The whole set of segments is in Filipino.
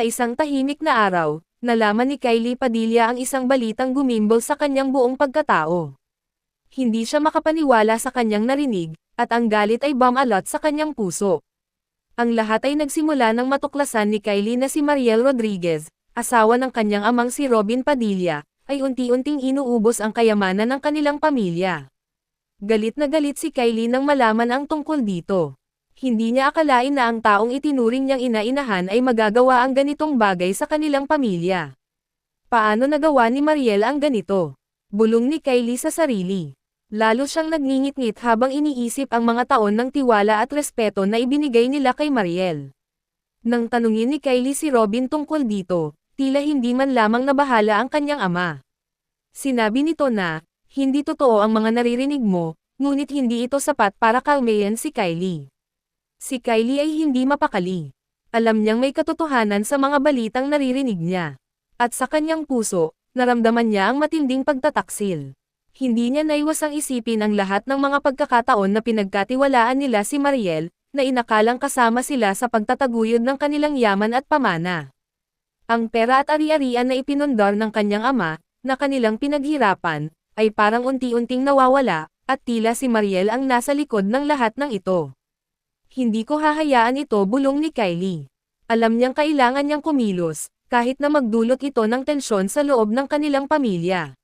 Sa isang tahimik na araw, nalaman ni Kylie Padilla ang isang balitang gumimbol sa kanyang buong pagkatao. Hindi siya makapaniwala sa kanyang narinig, at ang galit ay bumalot sa kanyang puso. Ang lahat ay nagsimula nang matuklasan ni Kylie na si Mariel Rodriguez, asawa ng kanyang amang si Robin Padilla, ay unti-unting inuubos ang kayamanan ng kanilang pamilya. Galit na galit si Kylie nang malaman ang tungkol dito. Hindi niya akalain na ang taong itinuring niyang ina-inahan ay magagawa ang ganitong bagay sa kanilang pamilya. Paano nagawa ni Mariel ang ganito? Bulong ni Kylie sa sarili. Lalo siyang nagngingit-ngit habang iniisip ang mga taon ng tiwala at respeto na ibinigay nila kay Mariel. Nang tanungin ni Kylie si Robin tungkol dito, tila hindi man lamang nabahala ang kanyang ama. Sinabi nito na, hindi totoo ang mga naririnig mo, ngunit hindi ito sapat para kalmayan si Kylie. Si Kylie ay hindi mapakali. Alam niyang may katotohanan sa mga balitang naririnig niya. At sa kanyang puso, naramdaman niya ang matinding pagtataksil. Hindi niya naiwasang isipin ang lahat ng mga pagkakataon na pinagkatiwalaan nila si Mariel, na inakalang kasama sila sa pagtataguyod ng kanilang yaman at pamana. Ang pera at ari-arian na ipinundar ng kanyang ama, na kanilang pinaghirapan, ay parang unti-unting nawawala, at tila si Mariel ang nasa likod ng lahat ng ito. Hindi ko hahayaan ito, bulong ni Kylie. Alam niyang kailangan niyang kumilos, kahit na magdulot ito ng tensyon sa loob ng kanilang pamilya.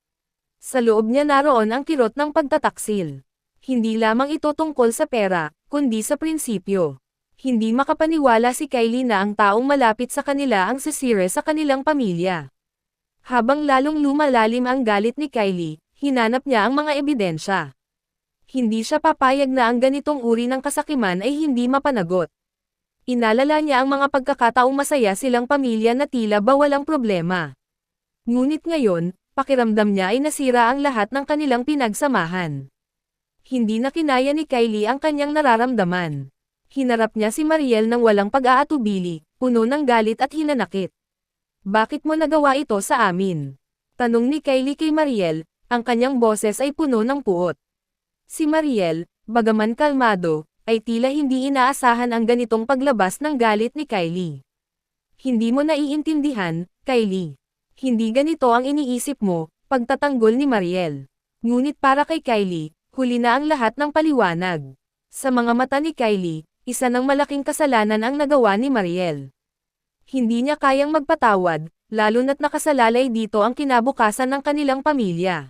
Sa loob niya naroon ang kirot ng pagtataksil. Hindi lamang ito tungkol sa pera, kundi sa prinsipyo. Hindi makapaniwala si Kylie na ang taong malapit sa kanila ang sisire sa kanilang pamilya. Habang lalong lumalalim ang galit ni Kylie, hinanap niya ang mga ebidensya. Hindi siya papayag na ang ganitong uri ng kasakiman ay hindi mapanagot. Inalala niya ang mga pagkakataong masaya silang pamilya na tila ba walang problema. Ngunit ngayon, pakiramdam niya ay nasira ang lahat ng kanilang pinagsamahan. Hindi na kinaya ni Kylie ang kanyang nararamdaman. Hinarap niya si Mariel nang walang pag-aatubili, puno ng galit at hinanakit. Bakit mo nagawa ito sa amin? Tanong ni Kylie kay Mariel, ang kanyang boses ay puno ng puot. Si Mariel, bagaman kalmado, ay tila hindi inaasahan ang ganitong paglabas ng galit ni Kylie. Hindi mo naiintindihan, Kylie. Hindi ganito ang iniisip mo, pagtatanggol ni Mariel. Ngunit para kay Kylie, huli na ang lahat ng paliwanag. Sa mga mata ni Kylie, isa ng malaking kasalanan ang nagawa ni Mariel. Hindi niya kayang magpatawad, lalo na't nakasalalay dito ang kinabukasan ng kanilang pamilya.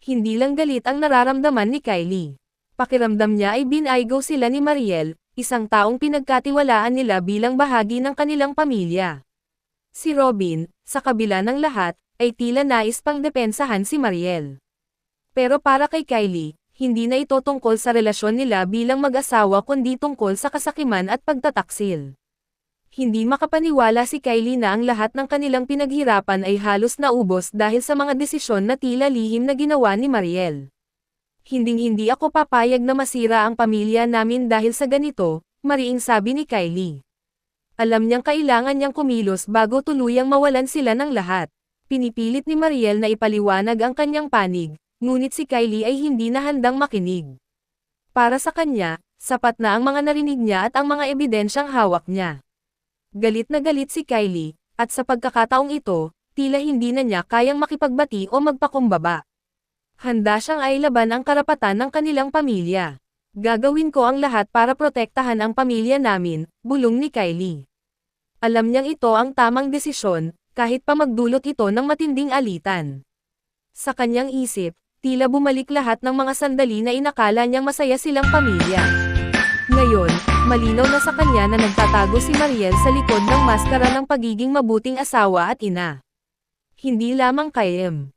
Hindi lang galit ang nararamdaman ni Kylie. Pakiramdam niya ay binaygo sila ni Mariel, isang taong pinagkatiwalaan nila bilang bahagi ng kanilang pamilya. Si Robin, sa kabila ng lahat, ay tila nais pang depensahan si Mariel. Pero para kay Kylie, hindi na ito tungkol sa relasyon nila bilang mag-asawa kundi tungkol sa kasakiman at pagtataksil. Hindi makapaniwala si Kylie na ang lahat ng kanilang pinaghirapan ay halos naubos dahil sa mga desisyon na tila lihim na ginawa ni Mariel. Hinding-hindi ako papayag na masira ang pamilya namin dahil sa ganito, mariing sabi ni Kylie. Alam niyang kailangan niyang kumilos bago tuluyang mawalan sila ng lahat. Pinipilit ni Mariel na ipaliwanag ang kanyang panig, ngunit si Kylie ay hindi na handang makinig. Para sa kanya, sapat na ang mga narinig niya at ang mga ebidensyang hawak niya. Galit na galit si Kylie, at sa pagkakataong ito, tila hindi na niya kayang makipagbati o magpakumbaba. Handa siyang ailaban ang karapatan ng kanilang pamilya. Gagawin ko ang lahat para protektahan ang pamilya namin, bulong ni Kylie. Alam niyang ito ang tamang desisyon, kahit pa magdulot ito ng matinding alitan. Sa kanyang isip, tila bumalik lahat ng mga sandali na inakala niyang masaya silang pamilya. Ngayon, malinaw na sa kanya na nagtatago si Mariel sa likod ng maskara ng pagiging mabuting asawa at ina. Hindi lamang kay M.